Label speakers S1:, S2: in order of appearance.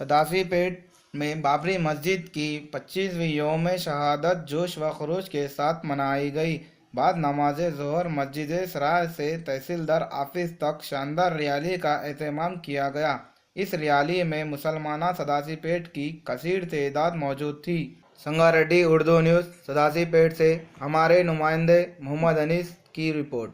S1: सदासीपेट में बाबरी मस्जिद की 25वीं यौम शहादत जोश व खरोश के साथ मनाई गई। बाद नमाज ज़ोहर मस्जिद सराय से तहसीलदार ऑफिस तक शानदार रैली का एहतमाम किया गया। इस रैली में मुसलमाना सदासीपेट की कसीर तादाद मौजूद थी। संगारेड्डी उर्दू न्यूज़ सदासीपेट से हमारे नुमाइंदे मोहम्मद अनीस की रिपोर्ट।